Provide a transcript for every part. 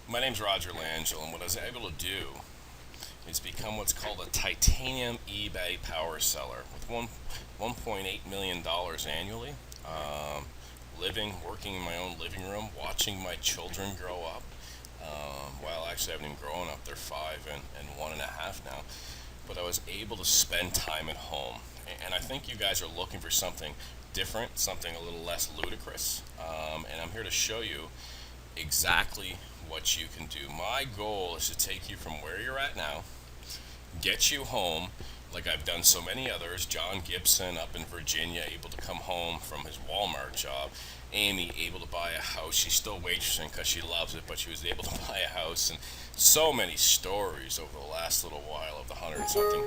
My name's Roger Langell, and what I was able to do is become what's called a titanium eBay power seller with $1.8 million annually. Working in my own living room, watching my children grow up. Well, actually, I haven't even grown up. They're 5 and 1.5 now. But I was able to spend time at home. And I think you guys are looking for something different, something a little less ludicrous. And I'm here to show you exactly what you can do. My goal is to take you from where you're at now, get you home, like I've done so many others. John Gibson up in Virginia, able to come home from his Walmart job. Amy, able to buy a house. She's still waitressing because she loves it, but she was able to buy a house. And so many stories over the last little while of the hundred and something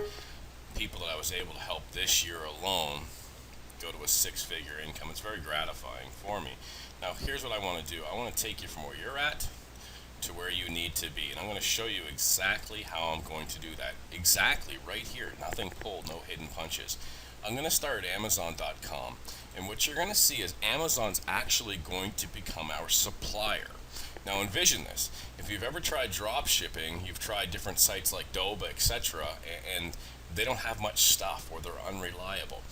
people that I was able to help this year alone go to a six-figure income. It's very gratifying for me. Now, here's what I want to do. I want to take you from where you're at to where you need to be. And I'm going to show you exactly how I'm going to do that. Exactly right here. Nothing pulled, no hidden punches. I'm going to start at Amazon.com. And what you're going to see is Amazon's actually going to become our supplier. Now envision this. If you've ever tried drop shipping, you've tried different sites like Doba, etc., and they don't have much stuff or they're unreliable.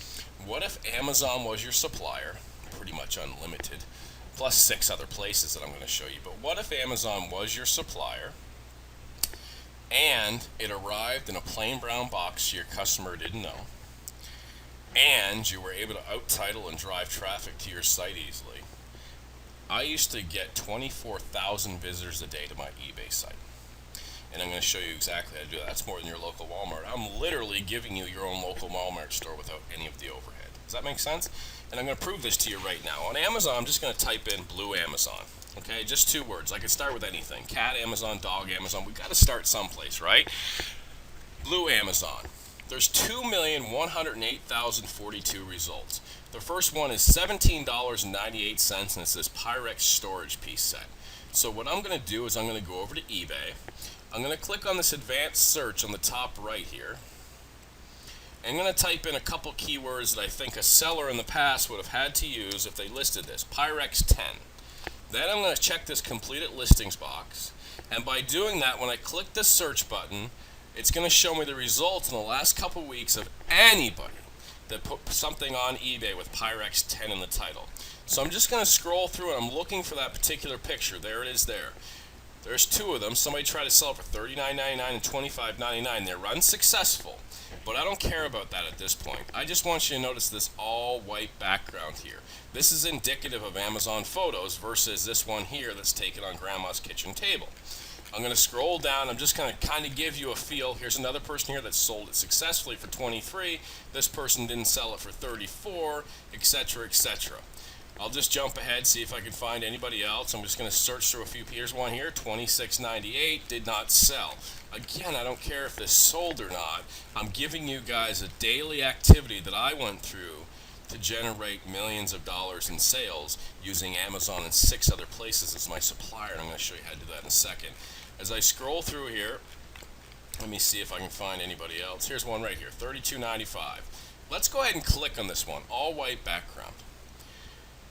What if Amazon was your supplier? Pretty much unlimited, plus 6 other places that I'm going to show you. But what if Amazon was your supplier and it arrived in a plain brown box your customer didn't know, and you were able to out title and drive traffic to your site easily? I used to get 24,000 visitors a day to my eBay site. And I'm going to show you exactly how to do that. That's more than your local Walmart. I'm literally giving you your own local Walmart store without any of the overhead. Does that make sense? And I'm going to prove this to you right now. On Amazon, I'm just going to type in blue Amazon. Okay, just 2 words. I could start with anything. Cat Amazon, dog Amazon. We've got to start someplace, right? Blue Amazon. There's 2,108,042 results. The first one is $17.98, and it says Pyrex storage piece set. So what I'm going to do is I'm going to go over to eBay. I'm going to click on this advanced search on the top right here. I'm going to type in a couple keywords that I think a seller in the past would have had to use if they listed this. Pyrex 10. Then I'm going to check this completed listings box. And by doing that, when I click the search button, it's going to show me the results in the last couple weeks of anybody that put something on eBay with Pyrex 10 in the title. So I'm just going to scroll through and I'm looking for that particular picture. There it is there. There's 2 of them. Somebody tried to sell it for $39.99 and $25.99. They're unsuccessful. But I don't care about that at this point. I just want you to notice this all white background here. This is indicative of Amazon photos versus this one here that's taken on Grandma's kitchen table. I'm going to scroll down. I'm just going to kind of give you a feel. Here's another person here that sold it successfully for 23. This person didn't sell it for 34, etc., etc. I'll just jump ahead, see if I can find anybody else. I'm just going to search through a few. Here's one here, $26.98, did not sell. Again, I don't care if this sold or not. I'm giving you guys a daily activity that I went through to generate millions of dollars in sales using Amazon and 6 other places as my supplier. And I'm going to show you how to do that in a second. As I scroll through here, let me see if I can find anybody else. Here's one right here, $32.95. Let's go ahead and click on this one, all white background.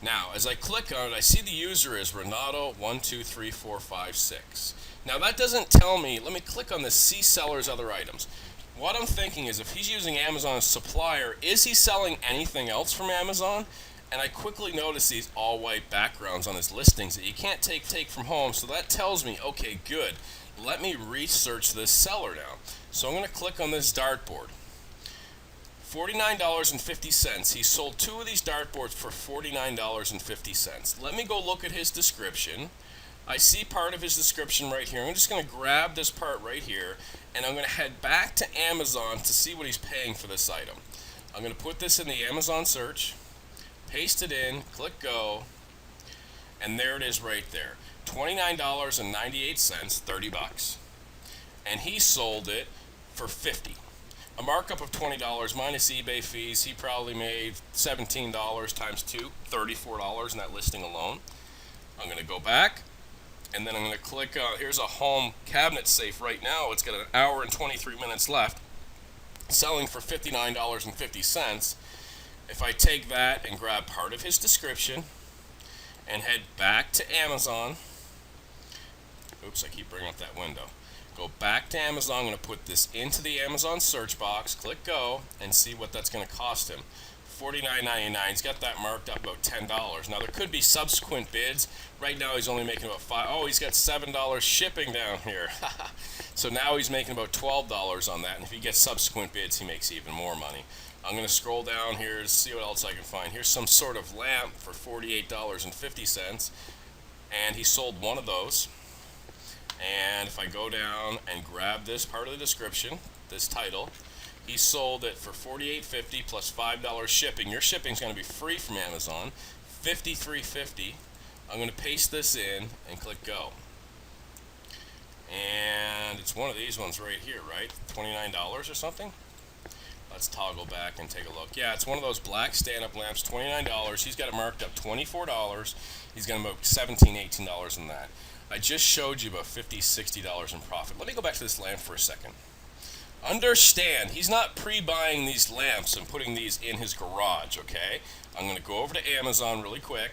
Now, as I click on it, I see the user is Renato123456. Now, that doesn't tell me, let me click on this See Sellers Other Items. What I'm thinking is if he's using Amazon as supplier, is he selling anything else from Amazon? And I quickly notice these all white backgrounds on his listings that you can't take from home, so that tells me, okay, good. Let me research this seller now. So I'm going to click on this dartboard. $49.50. He sold 2 of these dartboards for $49.50. Let me go look at his description. I see part of his description right here. I'm just going to grab this part right here, and I'm going to head back to Amazon to see what he's paying for this item. I'm going to put this in the Amazon search, paste it in, click go, and there it is right there. $29.98, 30 bucks. And he sold it for 50. A markup of $20 minus eBay fees. He probably made $17 times 2, $34 in that listing alone. I'm going to go back, and then I'm going to click here's a home cabinet safe right now. It's got 1 hour and 23 minutes left, selling for $59.50. If I take that and grab part of his description and head back to Amazon, Oops, I keep bringing up that window. Go back to Amazon. I'm going to put this into the Amazon search box. Click go and see what that's going to cost him. $49.99. He's got that marked up about $10. Now there could be subsequent bids. Right now he's only making about $5. Oh, he's got $7 shipping down here. So now he's making about $12 on that. And if he gets subsequent bids, he makes even more money. I'm going to scroll down here to see what else I can find. Here's some sort of lamp for $48.50. And he sold one of those. And if I go down and grab this part of the description, this title, he sold it for $48.50 plus $5 shipping. Your shipping is going to be free from Amazon, $53.50. I'm going to paste this in and click go. And it's one of these ones right here, right? $29 or something? Let's toggle back and take a look. Yeah, it's one of those black stand-up lamps, $29. He's got it marked up $24. He's going to make $17, $18 in that. I just showed you about $50, $60 in profit. Let me go back to this lamp for a second. Understand, he's not pre-buying these lamps and putting these in his garage, okay? I'm going to go over to Amazon really quick,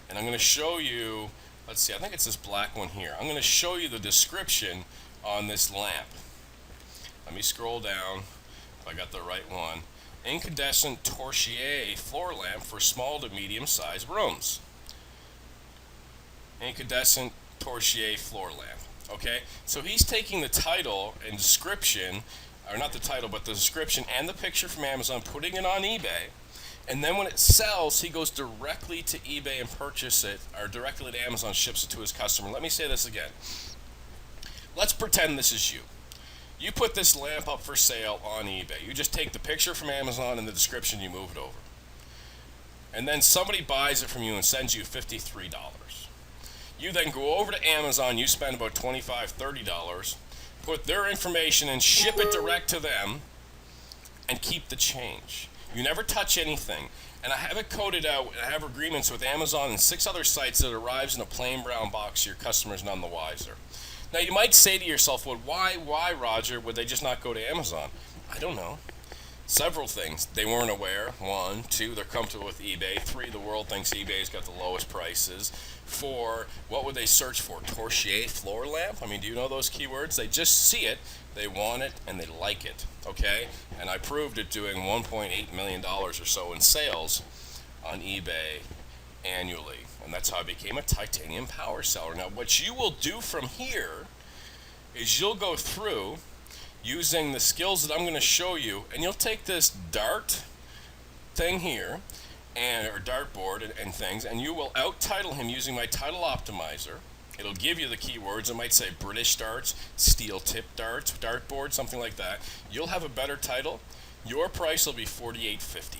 and I'm going to show you, let's see, I think it's this black one here. I'm going to show you the description on this lamp. Let me scroll down, if I got the right one. Incandescent torchlier floor lamp for small to medium-sized rooms. Incandescent torchlier floor lamp. Okay, so he's taking the title and description, or not the title, but the description and the picture from Amazon, putting it on eBay, and then when it sells, he goes directly to eBay and purchase it, or directly to Amazon, ships it to his customer. Let me say this again. Let's pretend this is you. You put this lamp up for sale on eBay. You just take the picture from Amazon and the description, you move it over. And then somebody buys it from you and sends you $53. You then go over to Amazon, you spend about $25, $30, put their information and ship it direct to them, and keep the change. You never touch anything. And I have it coded out, and I have agreements with Amazon and 6 other sites that arrives in a plain brown box. Your customer's none the wiser. Now you might say to yourself, well, why, Roger, would they just not go to Amazon? I don't know. Several things. They weren't aware. 1, 2, they're comfortable with eBay. 3, the world thinks eBay's got the lowest prices. 4, what would they search for? Torchlier floor lamp? I mean, do you know those keywords? They just see it, they want it, and they like it. Okay? And I proved it doing $1.8 million or so in sales on eBay annually. And that's how I became a titanium power seller. Now, what you will do from here is you'll go through using the skills that I'm going to show you, and you'll take this dart thing here, or dartboard and things, and you will out-title him using my title optimizer. It'll give you the keywords. It might say British darts, steel tip darts, dartboard, something like that. You'll have a better title. Your price will be $48.50.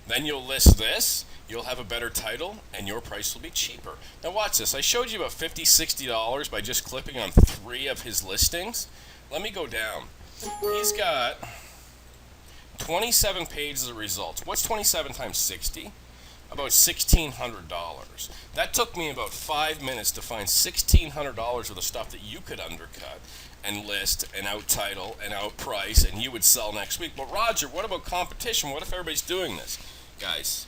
Then you'll list this. You'll have a better title, and your price will be cheaper. Now watch this. I showed you about $50, $60 by just clipping on 3 of his listings. Let me go down. He's got 27 pages of results. What's 27 times 60? About $1,600. That took me about 5 minutes to find $1,600 worth of stuff that you could undercut and list and out-title and out-price, and you would sell next week. But Roger, what about competition? What if everybody's doing this? Guys,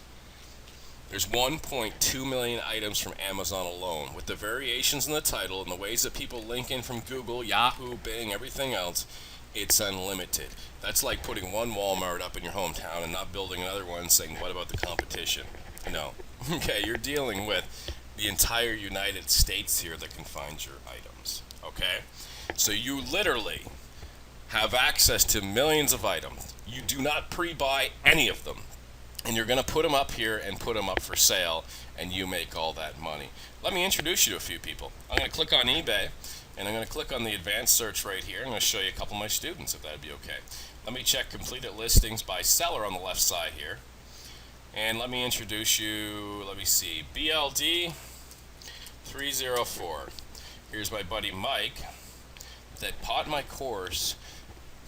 there's 1.2 million items from Amazon alone. With the variations in the title and the ways that people link in from Google, Yahoo, Bing, everything else, it's unlimited. That's like putting one Walmart up in your hometown and not building another one saying, what about the competition? No. Okay, you're dealing with the entire United States here that can find your items. Okay? So you literally have access to millions of items. You do not pre-buy any of them. And you're going to put them up here and put them up for sale, and you make all that money. Let me introduce you to a few people. I'm going to click on eBay, and I'm going to click on the advanced search right here. I'm going to show you a couple of my students, if that'd be okay. Let me check completed listings by seller on the left side here. And let me introduce you, let me see, BLD 304. Here's my buddy Mike that bought my course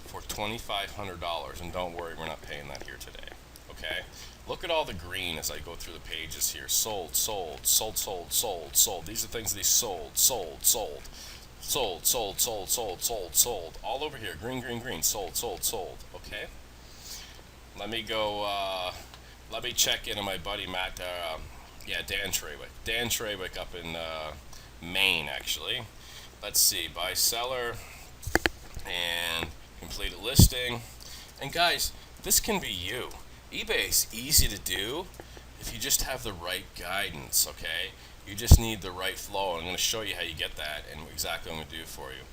for $2,500. And don't worry, we're not paying that here today. Okay? Look at all the green as I go through the pages here. Sold, sold, sold, sold, sold, sold. These are things that he sold, sold, sold. Sold, sold, sold, sold, sold, sold. All over here. Green, green, green. Sold, sold, sold. Okay? Let me go, let me check in on my buddy Matt, Dan Trawick. Dan Trawick up in Maine, actually. let's see, buy seller and complete a listing. And guys, this can be you. eBay is easy to do if you just have the right guidance, okay? You just need the right flow. I'm going to show you how you get that and exactly what I'm going to do for you.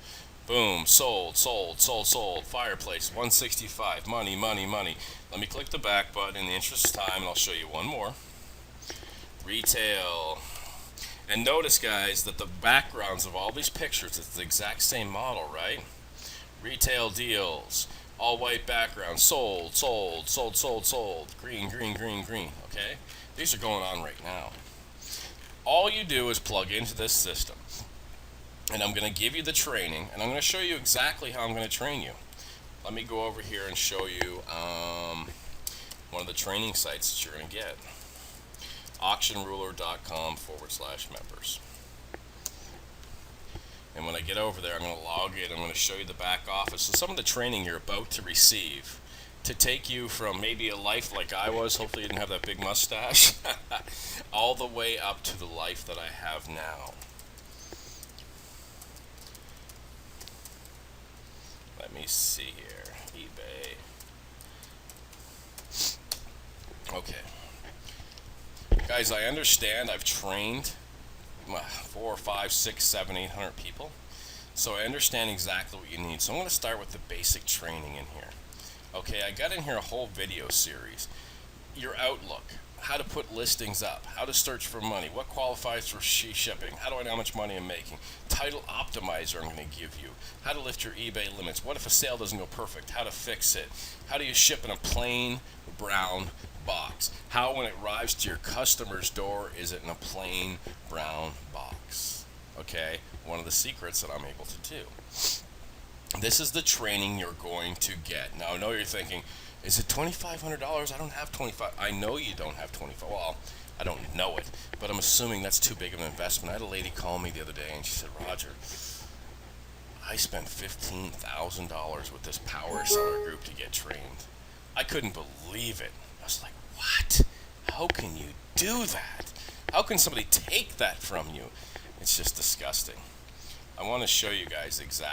Boom, sold, sold, sold, sold. Fireplace, 165. Money, money, money. Let me click the back button in the interest of time, and I'll show you one more. Retail. And notice, guys, that the backgrounds of all these pictures, it's the exact same model, right? Retail deals. All white background. Sold, sold, sold, sold, sold. Green, green, green, green. Okay? These are going on right now. All you do is plug into this system. And I'm going to give you the training, and I'm going to show you exactly how I'm going to train you. Let me go over here and show you one of the training sites that you're going to get. auctionruler.com/members. And when I get over there, I'm going to log in. I'm going to show you the back office. So some of the training you're about to receive to take you from maybe a life like I was, hopefully you didn't have that big mustache, all the way up to the life that I have now. Let me see here. eBay. Okay. Guys, I understand I've trained 4, 5, 6, 7, 800 people. So I understand exactly what you need. So I'm going to start with the basic training in here. Okay, I got in here a whole video series. Your outlook, how to put listings up, how to search for money, what qualifies for shipping, how do I know how much money I'm making, title optimizer I'm going to give you, how to lift your eBay limits, what if a sale doesn't go perfect, how to fix it, how do you ship in a plain brown box, how when it arrives to your customer's door is it in a plain brown box. Okay, one of the secrets that I'm able to do. This is the training you're going to get. Now I know you're thinking, is it $2,500? I don't have 25. I know you don't have 25. Well, I don't know it, but I'm assuming that's too big of an investment. I had a lady call me the other day and she said, Roger, I spent $15,000 with this power seller group to get trained. I couldn't believe it. I was like, what? How can you do that? How can somebody take that from you? It's just disgusting. I want to show you guys exactly